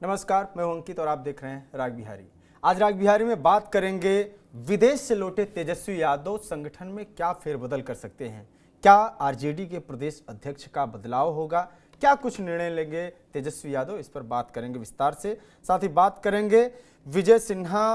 नमस्कार, मैं हूं अंकित और आप देख रहे हैं राग बिहारी। आज राग बिहारी में बात करेंगे विदेश से लौटे तेजस्वी यादव संगठन में क्या फेरबदल कर सकते हैं। क्या आरजेडी के प्रदेश अध्यक्ष का बदलाव होगा, क्या कुछ निर्णय लेंगे तेजस्वी यादव, इस पर बात करेंगे विस्तार से। साथ ही बात करेंगे विजय सिन्हा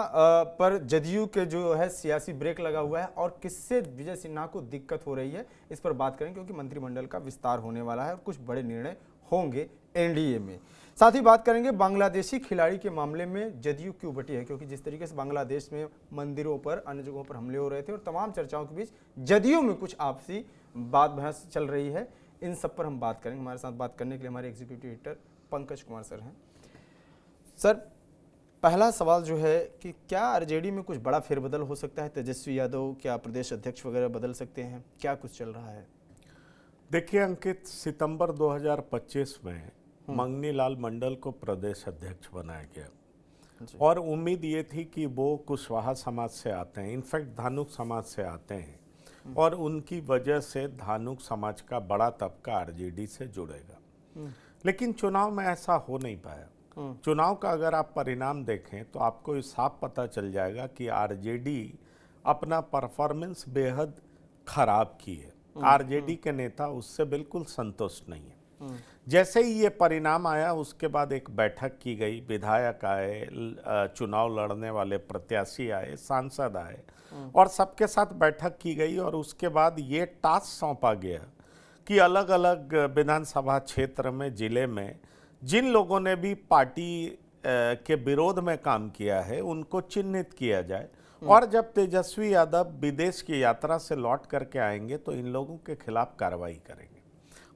पर जदयू के जो है सियासी ब्रेक लगा हुआ है और किससे विजय सिन्हा को दिक्कत हो रही है, इस पर बात करेंगे क्योंकि मंत्रिमंडल का विस्तार होने वाला है और कुछ बड़े निर्णय होंगे एनडीए में। साथ ही बात करेंगे बांग्लादेशी खिलाड़ी के मामले में जदयू क्यों बटी है, क्योंकि जिस तरीके से बांग्लादेश में मंदिरों पर अन्य जगहों पर हमले हो रहे थे और तमाम चर्चाओं के बीच जदयू में कुछ आपसी बात बहस चल रही है, इन सब पर हम बात करेंगे। हमारे साथ बात करने के लिए हमारे executive editor Pankaj Kumar sir हैं। सर, पहला सवाल जो है कि क्या आरजेडी में कुछ बड़ा फेरबदल हो सकता है, तेजस्वी यादव क्या प्रदेश अध्यक्ष वगैरह बदल सकते हैं, क्या कुछ चल रहा है? देखिए अंकित, सितंबर 2025 में मंगनी लाल मंडल को प्रदेश अध्यक्ष बनाया गया और उम्मीद ये थी कि वो कुशवाहा समाज से आते हैं, इनफैक्ट धानुक समाज से आते हैं और उनकी वजह से धानुक समाज का बड़ा तबका आरजेडी से जुड़ेगा। लेकिन चुनाव में ऐसा हो नहीं पाया। चुनाव का अगर आप परिणाम देखें तो आपको साफ पता चल जाएगा कि आरजेडी अपना परफॉर्मेंस बेहद खराब की है। आरजेडी के नेता उससे बिल्कुल संतुष्ट नहीं है। जैसे ही ये परिणाम आया उसके बाद एक बैठक की गई, विधायक आए, चुनाव लड़ने वाले प्रत्याशी आए, सांसद आए और सबके साथ बैठक की गई और उसके बाद ये टास्क सौंपा गया कि अलग अलग विधानसभा क्षेत्र में, जिले में जिन लोगों ने भी पार्टी के विरोध में काम किया है उनको चिन्हित किया जाए और जब तेजस्वी यादव विदेश की यात्रा से लौट करके आएंगे तो इन लोगों के खिलाफ कार्रवाई करेंगे।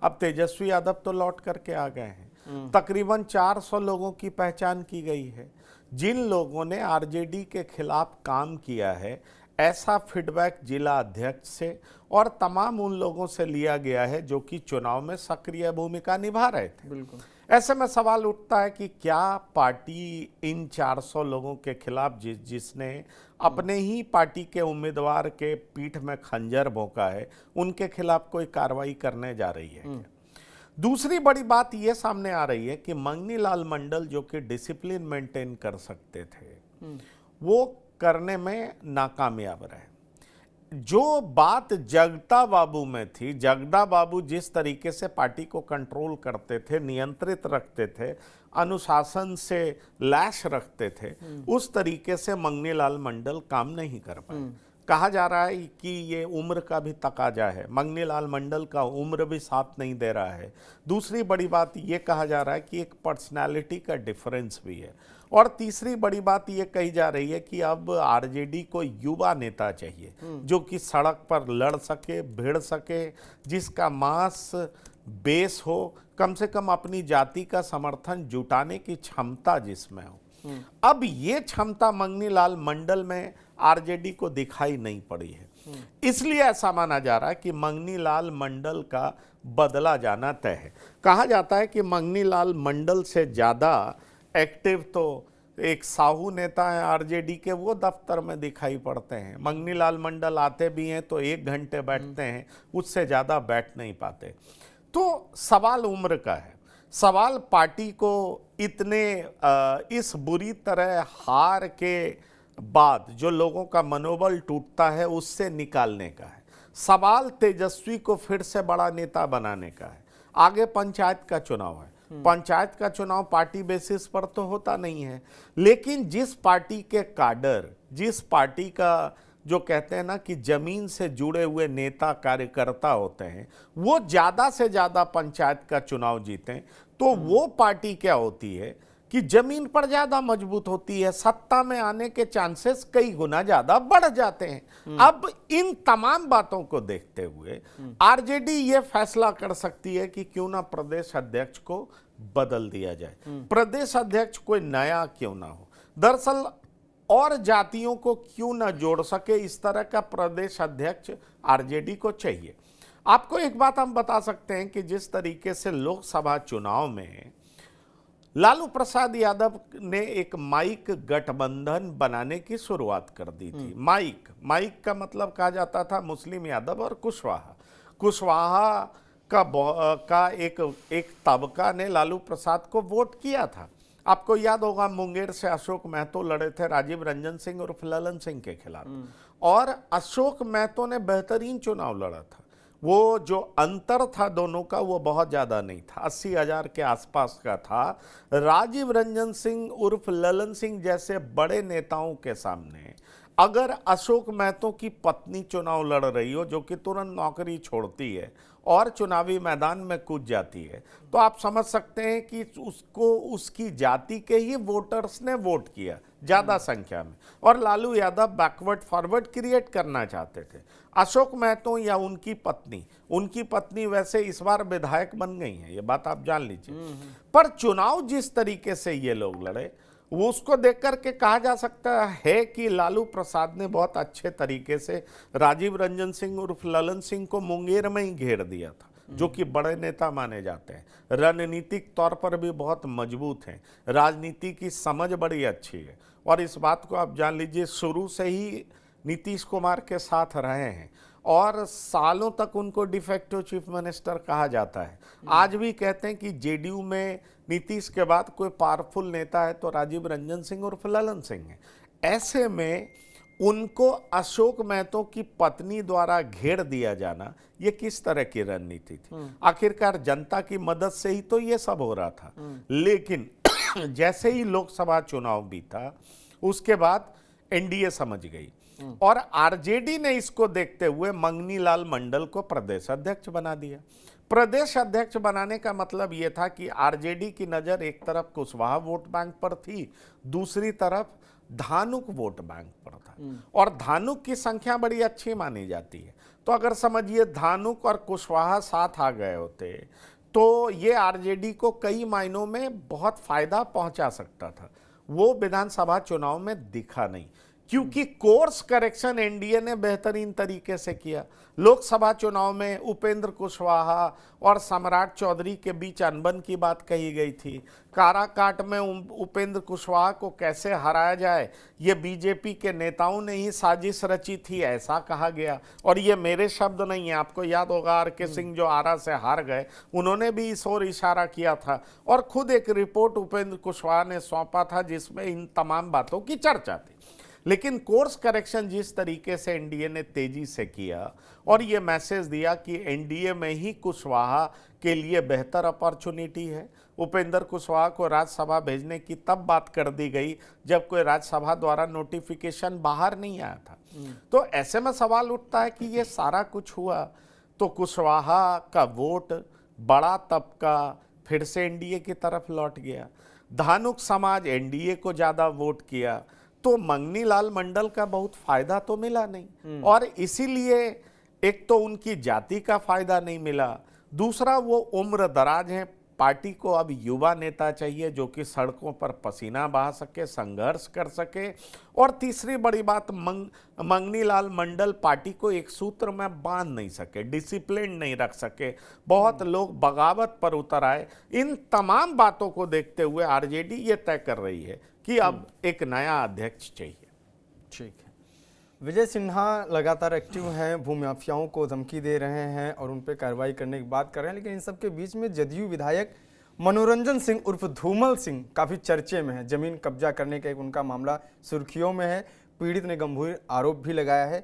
अब तेजस्वी यादव तो लौट करके आ गए हैं। तकरीबन 400 लोगों की पहचान की गई है जिन लोगों ने आरजेडी के खिलाफ काम किया है। ऐसा फीडबैक जिला अध्यक्ष से और तमाम उन लोगों से लिया गया है जो कि चुनाव में सक्रिय भूमिका निभा रहे थे। बिल्कुल। ऐसे में सवाल उठता है कि क्या पार्टी इन 400 लोगों के खिलाफ जिसने अपने ही पार्टी के उम्मीदवार के पीठ में खंजर भोंका है, उनके खिलाफ कोई कार्रवाई करने जा रही है क्या? दूसरी बड़ी बात यह सामने आ रही है कि मंगनी लाल मंडल जो कि डिसिप्लिन मेंटेन कर सकते थे वो करने में नाकामयाब रहे। जो बात जगदा बाबू में थी, जगदा बाबू जिस तरीके से पार्टी को कंट्रोल करते थे, नियंत्रित रखते थे, अनुशासन से लैश रखते थे, उस तरीके से मंगनी लाल मंडल काम नहीं कर पाए। कहा जा रहा है कि ये उम्र का भी तकाजा है, मंगनी लाल मंडल का उम्र भी साथ नहीं दे रहा है। दूसरी बड़ी बात ये कहा जा रहा है कि एक पर्सनालिटी का डिफरेंस भी है और तीसरी बड़ी बात ये कही जा रही है कि अब आरजेडी को युवा नेता चाहिए जो कि सड़क पर लड़ सके, भिड़ सके, जिसका मास बेस हो, कम से कम अपनी जाति का समर्थन जुटाने की क्षमता जिसमें हो। अब ये क्षमता मंगनी लाल मंडल में आरजेडी को दिखाई नहीं पड़ी है। इसलिए ऐसा माना जा रहा है कि मंगनी लाल मंडल का बदला जाना तय है। कहा जाता है कि मंगनी लाल मंडल से ज़्यादा एक्टिव तो एक साहू नेता है आरजेडी के, वो दफ्तर में दिखाई पड़ते हैं। मंगनी लाल मंडल आते भी हैं तो 1 घंटे बैठते हैं, उससे ज़्यादा बैठ नहीं पाते। तो सवाल उम्र का है, सवाल पार्टी को इतने इस बुरी तरह हार के बाद जो लोगों का मनोबल टूटता है उससे निकालने का है। सवाल तेजस्वी को फिर से बड़ा नेता बनाने का है। आगे पंचायत का चुनाव है। पंचायत का चुनाव पार्टी बेसिस पर तो होता नहीं है, लेकिन जिस पार्टी के काडर, जिस पार्टी का जो कहते हैं ना कि जमीन से जुड़े हुए नेता कार्यकर्ता होते हैं, वो ज़्यादा से ज़्यादा पंचायत का चुनाव जीतें तो वो पार्टी क्या होती है कि जमीन पर ज़्यादा मजबूत होती है, सत्ता में आने के चांसेस कई गुना ज़्यादा बढ़ जाते हैं। अब इन तमाम बातों को देखते हुए आरजेडी ये फैसला कर सकती है कि क्यों ना प्रदेश अध्यक्ष को बदल दिया जाए। प्रदेश अध्यक्ष कोई नया क्यों ना हो, दरअसल और जातियों को क्यों ना जोड़ सके, इस तरह का प्रदेश अध्यक्ष आरजेडी को चाहिए। आपको एक बात हम बता सकते हैं कि जिस तरीके से लोकसभा चुनाव में लालू प्रसाद यादव ने एक माइक गठबंधन बनाने की शुरुआत कर दी थी। माइक का मतलब कहा जाता था मुस्लिम यादव और कुशवाहा का एक तबका ने लालू प्रसाद को वोट किया था। आपको याद होगा मुंगेर से अशोक महतो लड़े थे राजीव रंजन सिंह और ललन सिंह के खिलाफ, और अशोक महतो ने बेहतरीन चुनाव लड़ा था। वो जो अंतर था दोनों का वो बहुत ज्यादा नहीं था, 80,000 के आसपास का था। राजीव रंजन सिंह उर्फ ललन सिंह जैसे बड़े नेताओं के सामने अगर अशोक महतो की पत्नी चुनाव लड़ रही हो, जो कि तुरंत नौकरी छोड़ती है और चुनावी मैदान में कूद जाती है, तो आप समझ सकते हैं कि उसको उसकी जाति के ही वोटर्स ने वोट किया ज्यादा संख्या में, और Lalu Yadav backward forward create करना चाहते थे। अशोक महतो या उनकी पत्नी वैसे इस बार विधायक बन गई हैं, ये बात आप जान लीजिए। पर चुनाव जिस तरीके से ये लोग लड़े, वो उसको देख करके कहा जा सकता है कि लालू प्रसाद ने बहुत अच्छे तरीके से राजीव रंजन सिंह उर्फ ललन सिंह को मुंगेर में ही घेर दिया था, जो कि बड़े नेता माने जाते हैं, रणनीतिक तौर पर भी बहुत मजबूत हैं, राजनीति की समझ बड़ी अच्छी है। और इस बात को आप जान लीजिए, शुरू से ही नीतीश कुमार के साथ रहे हैं और सालों तक उनको डिफेक्टिव चीफ मिनिस्टर कहा जाता है। आज भी कहते हैं कि जेडीयू में नीतीश के बाद कोई पावरफुल नेता है तो राजीव रंजन सिंह और ललन सिंह है। ऐसे में उनको अशोक महतो की पत्नी द्वारा घेर दिया जाना, ये किस तरह की रणनीति थी? आखिरकार जनता की मदद से ही तो ये सब हो रहा था। लेकिन जैसे ही लोकसभा चुनाव बीता, उसके बाद एनडीए समझ गई और आरजेडी ने इसको देखते हुए मंगनी लाल मंडल को प्रदेश अध्यक्ष बना दिया। प्रदेश अध्यक्ष बनाने का मतलब यह था कि आरजेडी की नजर एक तरफ कुशवाहा वोट बैंक पर थी, दूसरी तरफ धानुक वोट बैंक पर था, और धानुक की संख्या बड़ी अच्छी मानी जाती है। तो अगर समझिए धानुक और कुशवाहा साथ आ गए होते तो ये आरजेडी को कई मायनों में बहुत फायदा पहुंचा सकता था। वो विधानसभा चुनाव में दिखा नहीं, क्योंकि कोर्स करेक्शन एनडीए ने बेहतरीन तरीके से किया। लोकसभा चुनाव में उपेंद्र कुशवाहा और सम्राट चौधरी के बीच अनबन की बात कही गई थी। काराकाट में उपेंद्र कुशवाहा को कैसे हराया जाए, ये बीजेपी के नेताओं ने ही साजिश रची थी, ऐसा कहा गया। और ये मेरे शब्द नहीं है, आपको याद होगा आर.के. सिंह जो आरा से हार गए, उन्होंने भी इस ओर इशारा किया था, और खुद एक रिपोर्ट उपेंद्र कुशवाहा ने सौंपा था जिसमें इन तमाम बातों की चर्चा थी। लेकिन कोर्स करेक्शन जिस तरीके से एनडीए ने तेजी से किया और ये मैसेज दिया कि एनडीए में ही कुशवाहा के लिए बेहतर अपॉर्चुनिटी है। उपेंद्र कुशवाहा को राज्यसभा भेजने की तब बात कर दी गई जब कोई राज्यसभा द्वारा नोटिफिकेशन बाहर नहीं आया था। तो ऐसे में सवाल उठता है कि ये सारा कुछ हुआ तो कुशवाहा का वोट, बड़ा तबका फिर से एनडीए की तरफ लौट गया, धानुक समाज एनडीए को ज्यादा वोट किया, तो मंगनी लाल मंडल का बहुत फायदा तो मिला नहीं। और इसीलिए एक तो उनकी जाति का फायदा नहीं मिला, दूसरा वो उम्र दराज हैं, पार्टी को अब युवा नेता चाहिए जो कि सड़कों पर पसीना बहा सके, संघर्ष कर सके, और तीसरी बड़ी बात मंगनी लाल मंडल पार्टी को एक सूत्र में बांध नहीं सके, डिसिप्लिन नहीं रख सके, बहुत लोग बगावत पर उतर आए। इन तमाम बातों को देखते हुए आरजेडी ये तय कर रही है कि अब एक नया अध्यक्ष चाहिए। ठीक है। विजय सिन्हा लगातार एक्टिव हैं, भूमाफियाओं को धमकी दे रहे हैं और उन पर कार्रवाई करने की बात कर रहे हैं, लेकिन इन सब के बीच में जदयू विधायक मनोरंजन सिंह उर्फ धूमल सिंह काफ़ी चर्चे में है। जमीन कब्जा करने का एक उनका मामला सुर्खियों में है, पीड़ित ने गंभीर आरोप भी लगाया है।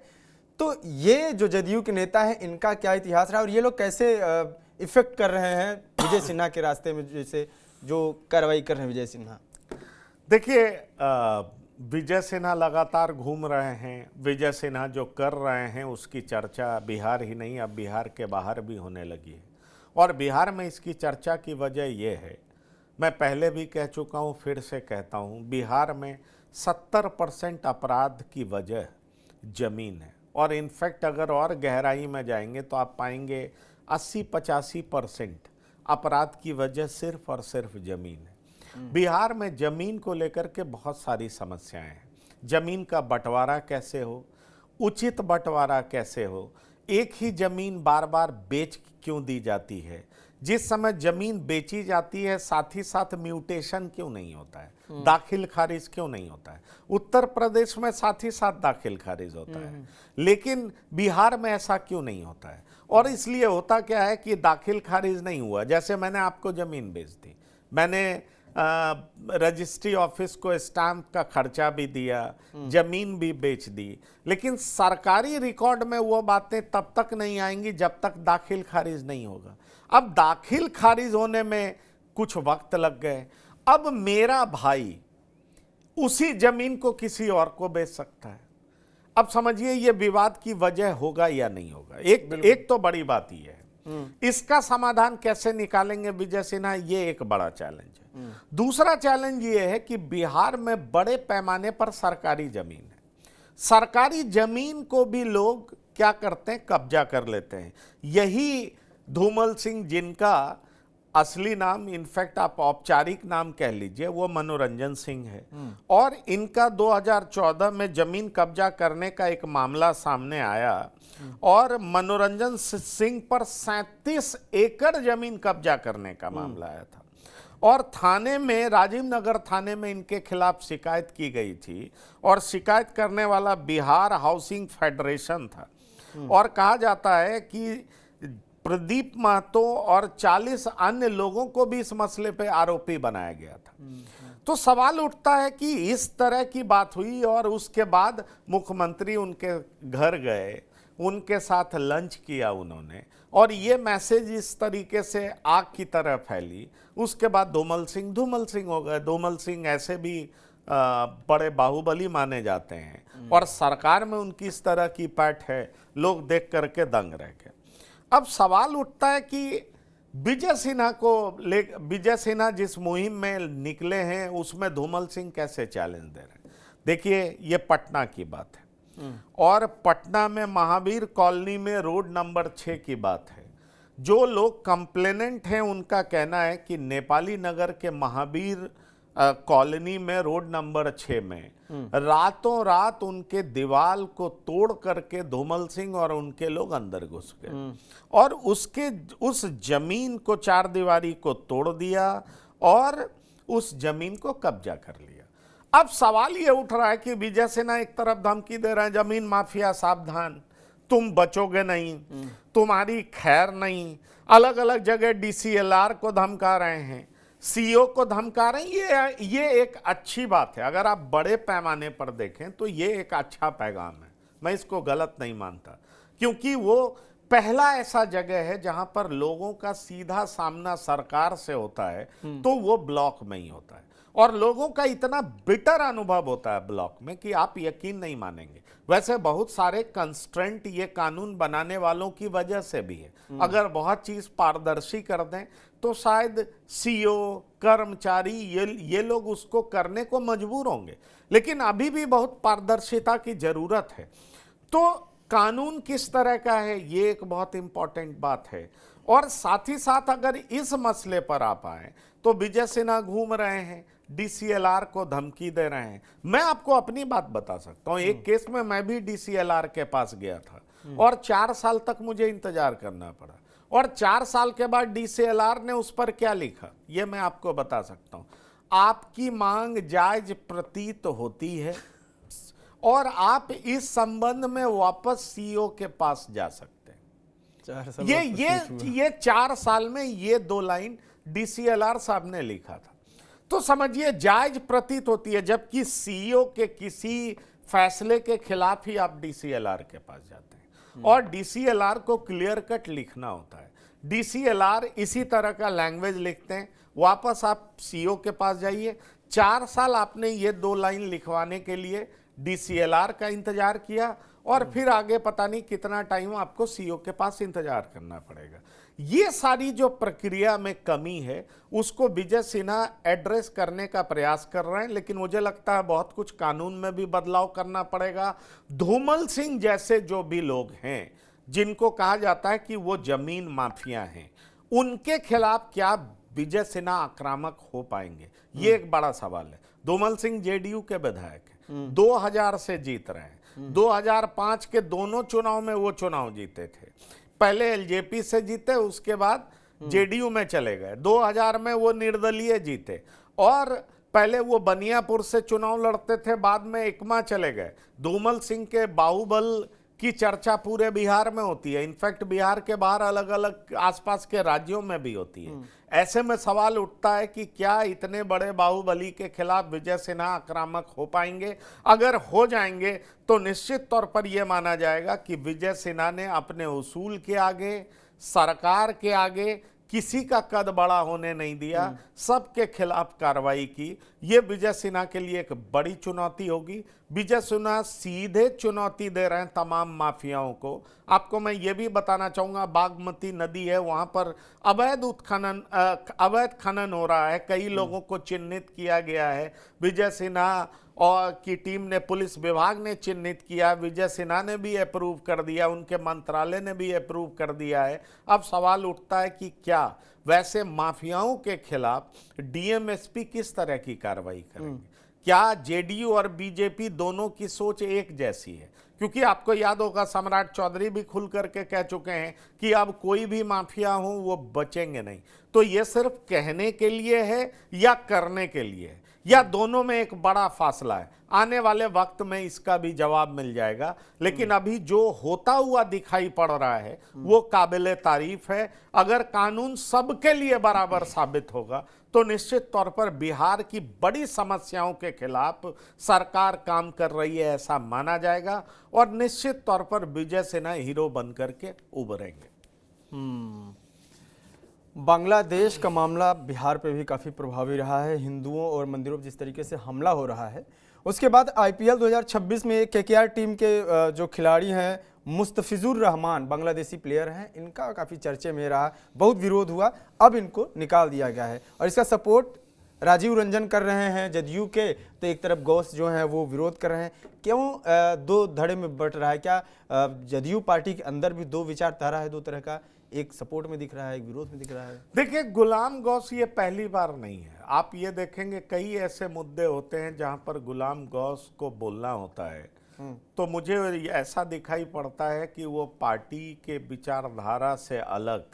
तो ये जो जदयू के नेता हैं, इनका क्या इतिहास रहा और ये लोग कैसे इफेक्ट कर रहे हैं विजय सिन्हा के रास्ते में, जैसे जो कार्रवाई कर रहे हैं विजय सिन्हा? देखिए, विजय सिन्हा लगातार घूम रहे हैं। विजय सिन्हा जो कर रहे हैं उसकी चर्चा बिहार ही नहीं, अब बिहार के बाहर भी होने लगी है। और बिहार में इसकी चर्चा की वजह यह है, मैं पहले भी कह चुका हूँ, फिर से कहता हूँ, बिहार में 70% अपराध की वजह जमीन है। और इनफैक्ट अगर और गहराई में जाएंगे तो आप पाएंगे 80-85% अपराध की वजह सिर्फ और सिर्फ जमीन है। बिहार में जमीन को लेकर के बहुत सारी समस्याएं हैं। जमीन का बंटवारा कैसे हो, उचित बंटवारा कैसे हो, एक ही जमीन बार बार बेच क्यों दी जाती है, जिस समय जमीन बेची जाती है साथ ही साथ म्यूटेशन क्यों नहीं होता है, दाखिल खारिज क्यों नहीं होता है। उत्तर प्रदेश में साथ ही साथ दाखिल खारिज होता है, लेकिन बिहार में ऐसा क्यों नहीं होता है? और इसलिए होता क्या है कि दाखिल खारिज नहीं हुआ। जैसे मैंने आपको जमीन बेच दी, मैंने रजिस्ट्री ऑफिस को स्टाम्प का खर्चा भी दिया, जमीन भी बेच दी, लेकिन सरकारी रिकॉर्ड में वो बातें तब तक नहीं आएंगी जब तक दाखिल खारिज नहीं होगा। अब दाखिल खारिज होने में कुछ वक्त लग गए। अब मेरा भाई उसी जमीन को किसी और को बेच सकता है। अब समझिए ये विवाद की वजह होगा या नहीं होगा। एक तो बड़ी बात ये है, इसका समाधान कैसे निकालेंगे विजय सिन्हा, ये एक बड़ा चैलेंज है। दूसरा चैलेंज ये है कि बिहार में बड़े पैमाने पर सरकारी जमीन है। सरकारी जमीन को भी लोग क्या करते हैं, कब्जा कर लेते हैं। यही धूमल सिंह, जिनका असली नाम, इनफैक्ट आप औपचारिक नाम कह लीजिए, वो मनोरंजन सिंह है, और इनका 2014 में जमीन कब्जा करने का एक मामला सामने आया और मनोरंजन सिंह पर 37 एकड़ जमीन कब्जा करने का मामला आया था और थाने में, राजीव नगर थाने में इनके खिलाफ शिकायत की गई थी और शिकायत करने वाला बिहार हाउसिंग फेडरेशन था। और कहा जाता है कि प्रदीप महतो और 40 अन्य लोगों को भी इस मसले पे आरोपी बनाया गया था। तो सवाल उठता है कि इस तरह की बात हुई और उसके बाद मुख्यमंत्री उनके घर गए, उनके साथ लंच किया उन्होंने, और ये मैसेज इस तरीके से आग की तरह फैली। उसके बाद धूमल सिंह हो गए। धूमल सिंह ऐसे भी बड़े बाहुबली माने जाते हैं और सरकार में उनकी इस तरह की पैठ है, लोग देख करके दंग रह गए। अब सवाल उठता है कि विजय सिन्हा जिस मुहिम में निकले हैं उसमें धूमल सिंह कैसे चैलेंज दे रहे हैं। देखिए, ये पटना की बात है और पटना में महावीर कॉलोनी में रोड नंबर 6 की बात है। जो लोग कंप्लेनेंट हैं उनका कहना है कि नेपाली नगर के महावीर कॉलोनी में रोड नंबर 6 में रातों रात उनके दीवाल को तोड़ करके धूमल सिंह और उनके लोग अंदर घुस गए और उस जमीन को, चार दीवारी को तोड़ दिया और उस जमीन को कब्जा कर लिया। अब सवाल ये उठ रहा है कि विजय सिन्हा एक तरफ धमकी दे रहे हैं, जमीन माफिया सावधान, तुम बचोगे नहीं, तुम्हारी खैर नहीं। अलग अलग जगह DCLR को धमका रहे हैं, CO को धमका रहे हैं। ये एक अच्छी बात है। अगर आप बड़े पैमाने पर देखें तो ये एक अच्छा पैगाम है, मैं इसको गलत नहीं मानता, क्योंकि वो पहला ऐसा जगह है जहां पर लोगों का सीधा सामना सरकार से होता है, तो वो ब्लॉक में ही होता है और लोगों का इतना बिटर अनुभव होता है ब्लॉक में कि आप यकीन नहीं मानेंगे। वैसे बहुत सारे कंस्ट्रेंट ये कानून बनाने वालों की वजह से भी है। अगर बहुत चीज पारदर्शी कर दें तो शायद CO, कर्मचारी, ये लोग उसको करने को मजबूर होंगे, लेकिन अभी भी बहुत पारदर्शिता की जरूरत है। तो कानून किस तरह का है, ये एक बहुत इंपॉर्टेंट बात है। और साथ ही साथ अगर इस मसले पर आप आए तो विजय सिन्हा घूम रहे हैं, DCLR को धमकी दे रहे हैं। मैं आपको अपनी बात बता सकता हूं, एक केस में मैं भी DCLR के पास गया था और 4 साल तक मुझे इंतजार करना पड़ा और 4 साल के बाद DCLR ने उस पर क्या लिखा ये मैं आपको बता सकता हूं। आपकी मांग जायज प्रतीत होती है और आप इस संबंध में वापस CO के पास जा सकते हैं। ये 4 साल में ये 2 लाइन DCLR साहब ने लिखा था। तो समझिए जायज प्रतीत होती है, जबकि CEO के किसी फैसले के खिलाफ ही आप DCLR के पास जाते हैं और DCLR को क्लियर कट लिखना होता है। DCLR इसी तरह का लैंग्वेज लिखते हैं, वापस आप CO के पास जाइए। 4 साल आपने ये 2 लाइन लिखवाने के लिए DCLR का इंतजार किया और फिर आगे पता नहीं कितना टाइम आपको CO के पास इंतजार करना पड़ेगा। ये सारी जो प्रक्रिया में कमी है उसको विजय सिन्हा एड्रेस करने का प्रयास कर रहे हैं, लेकिन मुझे लगता है बहुत कुछ कानून में भी बदलाव करना पड़ेगा। धूमल सिंह जैसे जो भी लोग हैं जिनको कहा जाता है कि वो जमीन माफिया हैं, उनके खिलाफ क्या विजय सिन्हा आक्रामक हो पाएंगे, ये एक बड़ा सवाल है। धूमल सिंह JDU के विधायक हैं, 2000 से जीत रहे हैं। 2005 के दोनों चुनाव में वो चुनाव जीते थे, पहले LJP से जीते, उसके बाद JDU में चले गए। 2000 में वो निर्दलीय जीते और पहले वो बनियापुर से चुनाव लड़ते थे, बाद में एकमा चले गए। धूमल सिंह के बाहुबल की चर्चा पूरे बिहार में होती है, इनफैक्ट बिहार के बाहर अलग अलग आसपास के राज्यों में भी होती है। ऐसे में सवाल उठता है कि क्या इतने बड़े बाहुबली के खिलाफ विजय सिन्हा आक्रामक हो पाएंगे? अगर हो जाएंगे तो निश्चित तौर पर यह माना जाएगा कि विजय सिन्हा ने अपने उसूल के आगे, सरकार के आगे किसी का कद बड़ा होने नहीं दिया, सबके खिलाफ कार्रवाई की। ये विजय सिन्हा के लिए एक बड़ी चुनौती होगी। विजय सिन्हा सीधे चुनौती दे रहे हैं तमाम माफियाओं को। आपको मैं ये भी बताना चाहूंगा, बागमती नदी है, वहां पर अवैध खनन हो रहा है, कई लोगों को चिन्हित किया गया है। विजय सिन्हा और की टीम ने, पुलिस विभाग ने चिन्हित किया, विजय सिन्हा ने भी अप्रूव कर दिया, उनके मंत्रालय ने भी अप्रूव कर दिया है। अब सवाल उठता है कि क्या वैसे माफियाओं के खिलाफ डीएमएसपी किस तरह की कार्रवाई करेंगे? क्या जेडीयू और बीजेपी दोनों की सोच एक जैसी है? क्योंकि आपको याद होगा, सम्राट चौधरी भी खुल करके कह चुके हैं कि अब कोई भी माफिया हो वो बचेंगे नहीं। तो ये सिर्फ कहने के लिए है या करने के लिए है, या दोनों में एक बड़ा फासला है? आने वाले वक्त में इसका भी जवाब मिल जाएगा। लेकिन अभी जो होता हुआ दिखाई पड़ रहा है वो काबिले तारीफ है। अगर कानून सबके लिए बराबर साबित होगा तो निश्चित तौर पर बिहार की बड़ी समस्याओं के खिलाफ सरकार काम कर रही है, ऐसा माना जाएगा। और निश्चित तौर पर विजय सिन्हा हीरो बनकर के उभरेंगे। बांग्लादेश का मामला बिहार पे भी काफ़ी प्रभावी रहा है। हिंदुओं और मंदिरों पर जिस तरीके से हमला हो रहा है, उसके बाद आईपीएल 2026 में केकेआर टीम के जो खिलाड़ी हैं, मुस्तफिजुर रहमान बांग्लादेशी प्लेयर हैं, इनका काफ़ी चर्चे में रहा, बहुत विरोध हुआ, अब इनको निकाल दिया गया है। और इसका सपोर्ट राजीव रंजन कर रहे हैं जदयू के, तो एक तरफ गौस जो हैं वो विरोध कर रहे हैं। क्यों दो धड़े में बट रहा है? क्या जदयू पार्टी के अंदर भी दो विचारधारा है, दो तरह का, एक सपोर्ट में दिख रहा है, एक विरोध में दिख रहा है? देखिए, गुलाम गौस ये पहली बार नहीं है। आप ये देखेंगे कई ऐसे मुद्दे होते हैं जहां पर गुलाम गौस को बोलना होता है, तो मुझे ऐसा दिखाई पड़ता है कि वो पार्टी के विचारधारा से अलग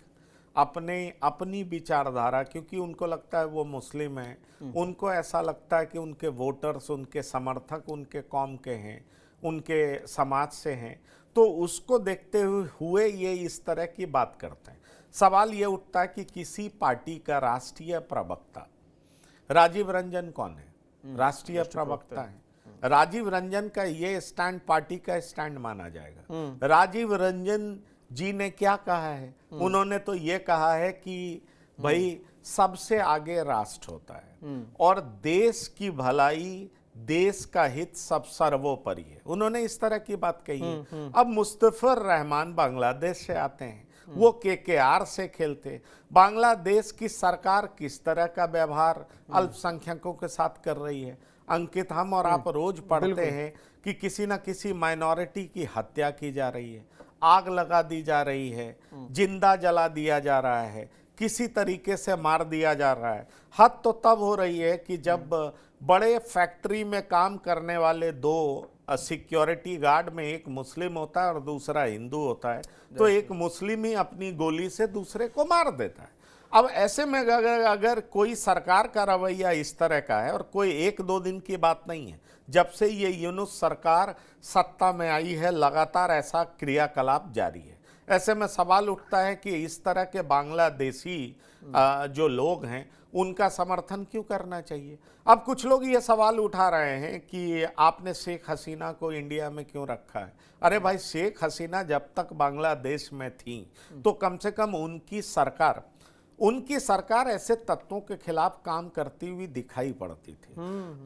अपनी विचारधारा, क्योंकि उनको लगता है वो मुस्लिम हैं, उनको ऐसा लगता है कि उनके वोटर्स, उनके समर्थक उनके कौम के हैं, उनके समाज से हैं, तो उसको देखते हुए ये इस तरह की बात करते हैं। सवाल ये उठता है कि किसी पार्टी का राष्ट्रीय प्रवक्ता, राजीव रंजन कौन है? राष्ट्रीय प्रवक्ता है। राजीव रंजन का ये स्टैंड पार्टी का स्टैंड माना जाएगा। राजीव रंजन जी ने क्या कहा है? उन्होंने तो ये कहा है कि भाई सबसे आगे राष्ट्र होता है और देश की भलाई, देश का हित सब सर्वोपरि है। उन्होंने इस तरह की बात कही है। अब मुस्तफिजुर रहमान बांग्लादेश से आते हैं, वो केकेआर से खेलते। बांग्लादेश की सरकार किस तरह का व्यवहार अल्पसंख्यकों के साथ कर रही है? अंकित, हम और आप रोज पढ़ते हैं कि किसी न किसी माइनॉरिटी की हत्या की जा रही है, आग लगा दी जा रही है, जिंदा जला दिया जा रहा है, किसी तरीके से मार दिया जा रहा है। हद तो तब हो रही है कि जब बड़े फैक्ट्री में काम करने वाले दो सिक्योरिटी गार्ड में एक मुस्लिम होता है और दूसरा हिंदू होता है, तो एक मुस्लिम ही अपनी गोली से दूसरे को मार देता है। अब ऐसे में अगर कोई सरकार का रवैया इस तरह का है, और कोई एक दो दिन की बात नहीं है, जब से ये यूनुस सरकार सत्ता में आई है लगातार ऐसा क्रियाकलाप जारी है। ऐसे में सवाल उठता है कि इस तरह के बांग्लादेशी जो लोग हैं उनका समर्थन क्यों करना चाहिए? अब कुछ लोग ये सवाल उठा रहे हैं कि आपने शेख हसीना को इंडिया में क्यों रखा है? अरे भाई, शेख हसीना जब तक बांग्लादेश में थी तो कम से कम उनकी सरकार ऐसे तत्वों के खिलाफ काम करती हुई दिखाई पड़ती थी।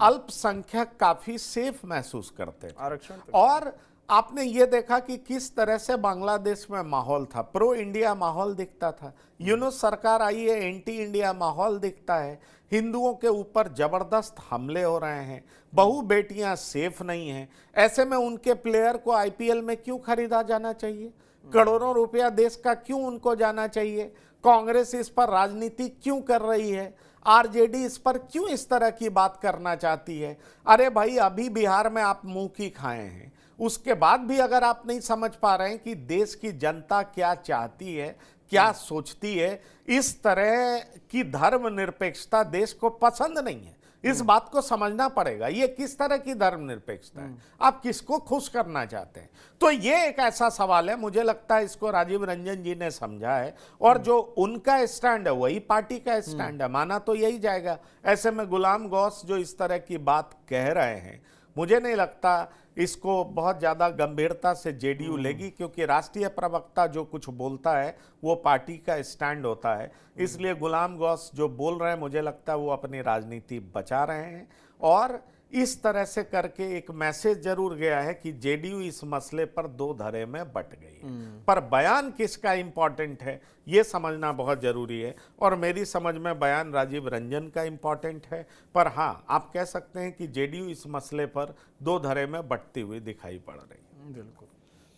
अल्पसंख्यक काफी सेफ महसूस करते थे। आरक्षण और आपने ये देखा कि किस तरह से बांग्लादेश में माहौल था, प्रो इंडिया माहौल दिखता था। यूनुस सरकार आई है, एंटी इंडिया माहौल दिखता है। हिंदुओं के ऊपर जबरदस्त हमले हो रहे हैं, बहु बेटियां सेफ नहीं हैं। ऐसे में उनके प्लेयर को आईपीएल में क्यों खरीदा जाना चाहिए? करोड़ों रुपया देश का क्यों उनको जाना चाहिए? कांग्रेस इस पर राजनीति क्यों कर रही है? आरजेडी इस पर क्यों इस तरह की बात करना चाहती है? अरे भाई, अभी बिहार में आप मुंह की खाए हैं, उसके बाद भी अगर आप नहीं समझ पा रहे हैं कि देश की जनता क्या चाहती है, क्या सोचती है, इस तरह की धर्मनिरपेक्षता देश को पसंद नहीं है। इस बात को समझना पड़ेगा। ये किस तरह की धर्मनिरपेक्षता है, आप किसको खुश करना चाहते हैं? तो ये एक ऐसा सवाल है, मुझे लगता है इसको राजीव रंजन जी ने समझा है और जो उनका स्टैंड है वही पार्टी का स्टैंड है, माना तो यही जाएगा। ऐसे में गुलाम गौस जो इस तरह की बात कह रहे हैं, मुझे नहीं लगता इसको बहुत ज़्यादा गंभीरता से जेडीयू लेगी, क्योंकि राष्ट्रीय प्रवक्ता जो कुछ बोलता है वो पार्टी का स्टैंड होता है। इसलिए गुलाम गौस जो बोल रहे हैं, मुझे लगता है वो अपनी राजनीति बचा रहे हैं और इस तरह से करके एक मैसेज जरूर गया है कि जेडीयू इस मसले पर दो धड़े में बट गई है। पर बयान किसका इंपॉर्टेंट है ये समझना बहुत जरूरी है और मेरी समझ में बयान राजीव रंजन का इंपॉर्टेंट है। पर हाँ, आप कह सकते हैं कि जेडीयू इस मसले पर दो धड़े में बटती हुई दिखाई पड़ रही है। बिल्कुल।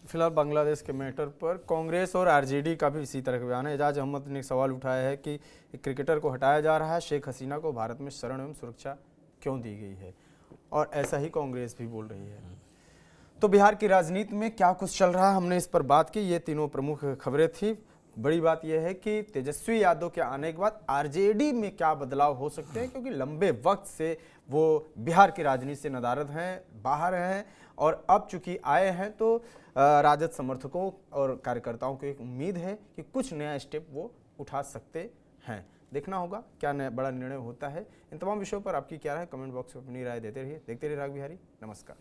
फिलहाल बांग्लादेश के मैटर पर कांग्रेस और आरजेडी का भी इसी तरह का बयान है। एजाज अहमद ने एक सवाल उठाया है कि एक क्रिकेटर को हटाया जा रहा है, शेख हसीना को भारत में शरण एवं सुरक्षा क्यों दी गई है, और ऐसा ही कांग्रेस भी बोल रही है। तो बिहार की राजनीति में क्या कुछ चल रहा है, हमने इस पर बात की। ये तीनों प्रमुख खबरें थी। बड़ी बात यह है कि तेजस्वी यादव के आने के बाद आरजेडी में क्या बदलाव हो सकते हैं, क्योंकि लंबे वक्त से वो बिहार की राजनीति से नदारद हैं, बाहर हैं, और अब चूंकि आए हैं तो राजद समर्थकों और कार्यकर्ताओं को एक उम्मीद है कि कुछ नया स्टेप वो उठा सकते हैं। देखना होगा क्या नया बड़ा निर्णय होता है। इन तमाम विषयों पर आपकी क्या राय, कमेंट बॉक्स में अपनी राय देते रहिए। देखते रहिए राग बिहारी। नमस्कार।